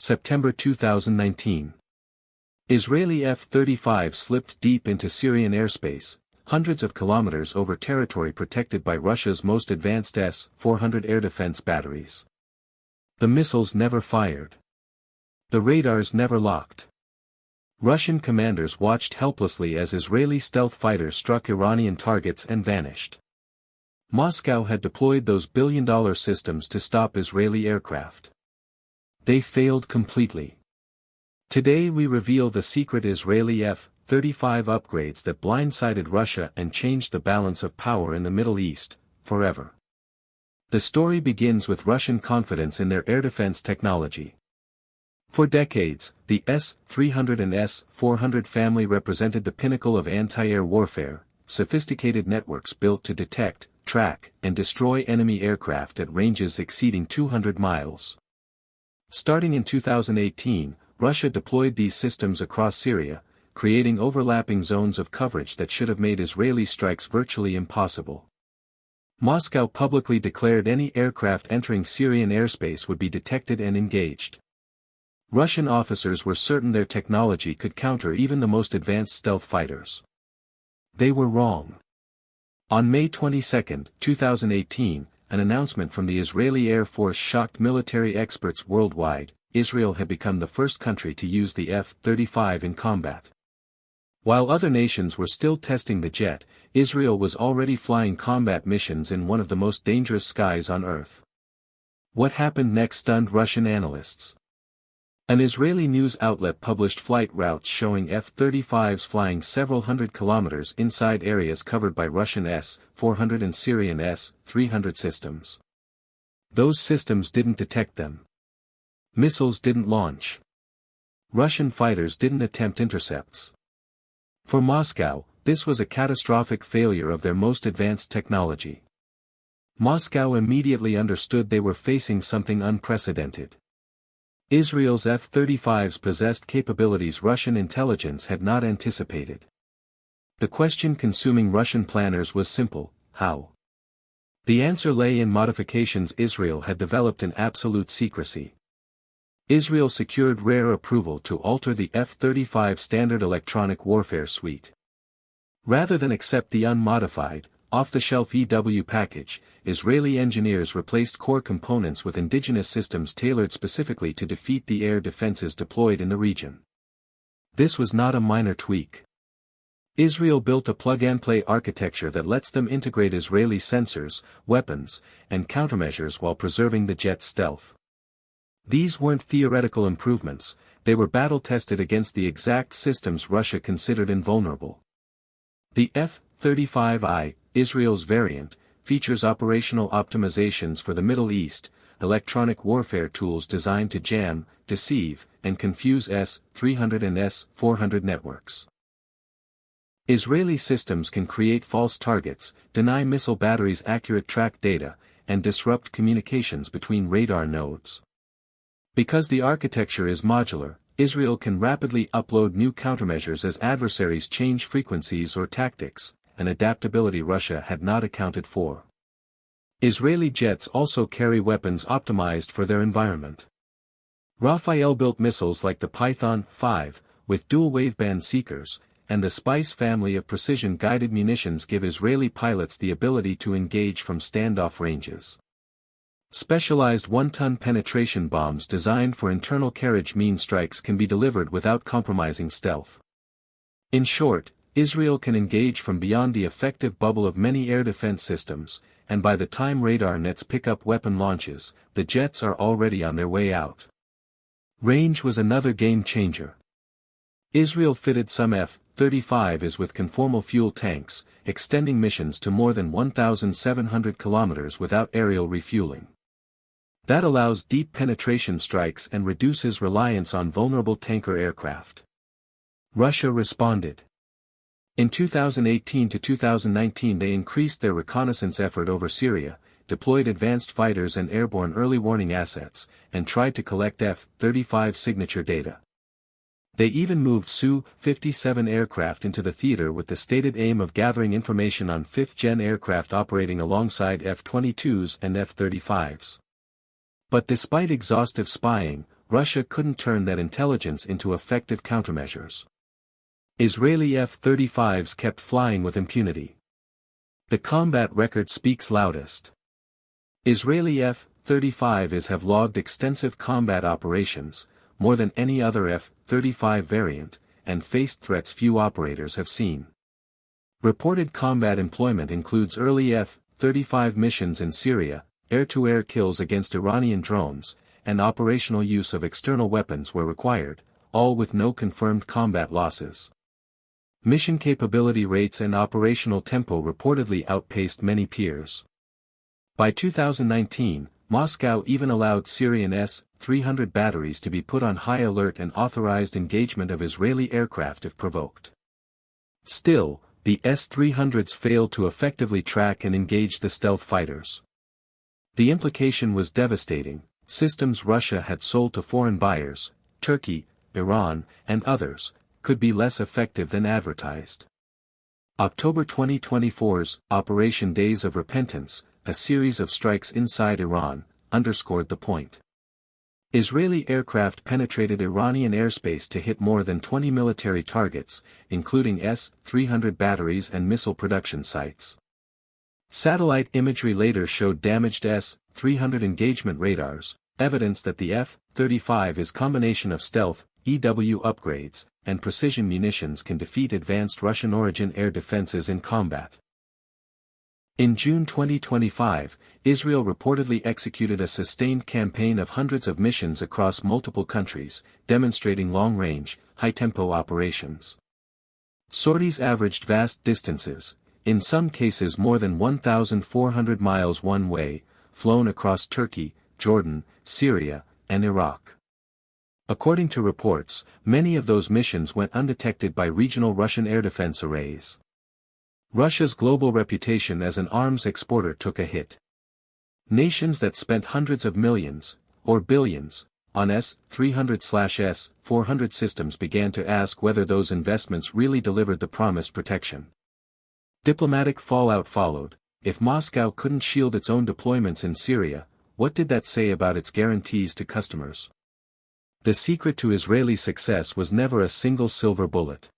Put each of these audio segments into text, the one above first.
September 2019. Israeli F-35 slipped deep into Syrian airspace, hundreds of kilometers over territory protected by Russia's most advanced S-400 air defense batteries. The missiles never fired. The radars never locked. Russian commanders watched helplessly as Israeli stealth fighters struck Iranian targets and vanished. Moscow had deployed those billion-dollar systems to stop Israeli aircraft. They failed completely. Today we reveal the secret Israeli F-35 upgrades that blindsided Russia and changed the balance of power in the Middle East, forever. The story begins with Russian confidence in their air defense technology. For decades, the S-300 and S-400 family represented the pinnacle of anti-air warfare, sophisticated networks built to detect, track, and destroy enemy aircraft at ranges exceeding 200 miles. Starting in 2018, Russia deployed these systems across Syria, creating overlapping zones of coverage that should have made Israeli strikes virtually impossible. Moscow publicly declared any aircraft entering Syrian airspace would be detected and engaged. Russian officers were certain their technology could counter even the most advanced stealth fighters. They were wrong. On May 22, 2018, an announcement from the Israeli Air Force shocked military experts worldwide. Israel had become the first country to use the F-35 in combat. While other nations were still testing the jet, Israel was already flying combat missions in one of the most dangerous skies on Earth. What happened next stunned Russian analysts. An Israeli news outlet published flight routes showing F-35s flying several hundred kilometers inside areas covered by Russian S-400 and Syrian S-300 systems. Those systems didn't detect them. Missiles didn't launch. Russian fighters didn't attempt intercepts. For Moscow, this was a catastrophic failure of their most advanced technology. Moscow immediately understood they were facing something unprecedented. Israel's F-35s possessed capabilities Russian intelligence had not anticipated. The question consuming Russian planners was simple: how? The answer lay in modifications Israel had developed in absolute secrecy. Israel secured rare approval to alter the F-35 standard electronic warfare suite. Rather than accept the unmodified, off-the-shelf EW package, Israeli engineers replaced core components with indigenous systems tailored specifically to defeat the air defenses deployed in the region. This was not a minor tweak. Israel built a plug-and-play architecture that lets them integrate Israeli sensors, weapons, and countermeasures while preserving the jet's stealth. These weren't theoretical improvements, they were battle-tested against the exact systems Russia considered invulnerable. The F-35I, Israel's variant, features operational optimizations for the Middle East, electronic warfare tools designed to jam, deceive, and confuse S-300 and S-400 networks. Israeli systems can create false targets, deny missile batteries accurate track data, and disrupt communications between radar nodes. Because the architecture is modular, Israel can rapidly upload new countermeasures as adversaries change frequencies or tactics, an adaptability Russia had not accounted for. Israeli jets also carry weapons optimized for their environment. Rafael-built missiles like the Python 5, with dual waveband seekers, and the Spice family of precision-guided munitions give Israeli pilots the ability to engage from standoff ranges. Specialized one-ton penetration bombs designed for internal carriage mean strikes can be delivered without compromising stealth. In short, Israel can engage from beyond the effective bubble of many air defense systems, and by the time radar nets pick up weapon launches, the jets are already on their way out. Range was another game-changer. Israel fitted some F-35s with conformal fuel tanks, extending missions to more than 1,700 kilometers without aerial refueling. That allows deep penetration strikes and reduces reliance on vulnerable tanker aircraft. Russia responded. In 2018 to 2019 they increased their reconnaissance effort over Syria, deployed advanced fighters and airborne early warning assets, and tried to collect F-35 signature data. They even moved Su-57 aircraft into the theater with the stated aim of gathering information on 5th-gen aircraft operating alongside F-22s and F-35s. But despite exhaustive spying, Russia couldn't turn that intelligence into effective countermeasures. Israeli F-35s kept flying with impunity. The combat record speaks loudest. Israeli F-35s have logged extensive combat operations, more than any other F-35 variant, and faced threats few operators have seen. Reported combat employment includes early F-35 missions in Syria, air-to-air kills against Iranian drones, and operational use of external weapons where required, all with no confirmed combat losses. Mission capability rates and operational tempo reportedly outpaced many peers. By 2019, Moscow even allowed Syrian S-300 batteries to be put on high alert and authorized engagement of Israeli aircraft if provoked. Still, the S-300s failed to effectively track and engage the stealth fighters. The implication was devastating: systems Russia had sold to foreign buyers, Turkey, Iran, and others, could be less effective than advertised. October 2024's Operation Days of Repentance, a series of strikes inside Iran, underscored the point. Israeli aircraft penetrated Iranian airspace to hit more than 20 military targets, including S-300 batteries and missile production sites. Satellite imagery later showed damaged S-300 engagement radars, evidence that the F-35 is combination of stealth, EW upgrades, and precision munitions can defeat advanced Russian-origin air defenses in combat. In June 2025, Israel reportedly executed a sustained campaign of hundreds of missions across multiple countries, demonstrating long-range, high-tempo operations. Sorties averaged vast distances, in some cases more than 1,400 miles one way, flown across Turkey, Jordan, Syria, and Iraq. According to reports, many of those missions went undetected by regional Russian air defense arrays. Russia's global reputation as an arms exporter took a hit. Nations that spent hundreds of millions, or billions, on S-300/S-400 systems began to ask whether those investments really delivered the promised protection. Diplomatic fallout followed. If Moscow couldn't shield its own deployments in Syria, what did that say about its guarantees to customers? The secret to Israeli success was never a single silver bullet.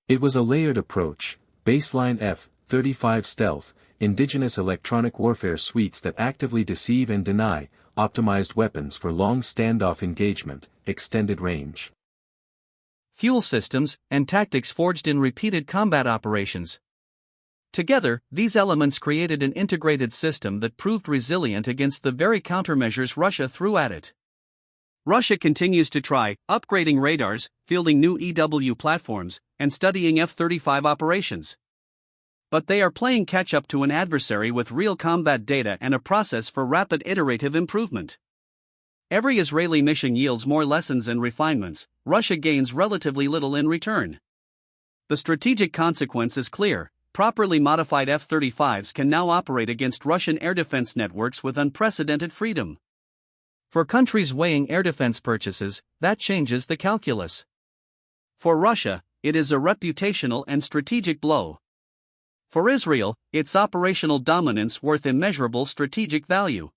It was a layered approach: baseline F-35 stealth, indigenous electronic warfare suites that actively deceive and deny, optimized weapons for long standoff engagement, extended range fuel systems, and tactics forged in repeated combat operations. Together, these elements created an integrated system that proved resilient against the very countermeasures Russia threw at it. Russia continues to try, upgrading radars, fielding new EW platforms, and studying F-35 operations. But they are playing catch-up to an adversary with real combat data and a process for rapid iterative improvement. Every Israeli mission yields more lessons and refinements. Russia gains relatively little in return. The strategic consequence is clear: properly modified F-35s can now operate against Russian air defense networks with unprecedented freedom. For countries weighing air defense purchases, that changes the calculus. For Russia, it is a reputational and strategic blow. For Israel, it's operational dominance worth immeasurable strategic value.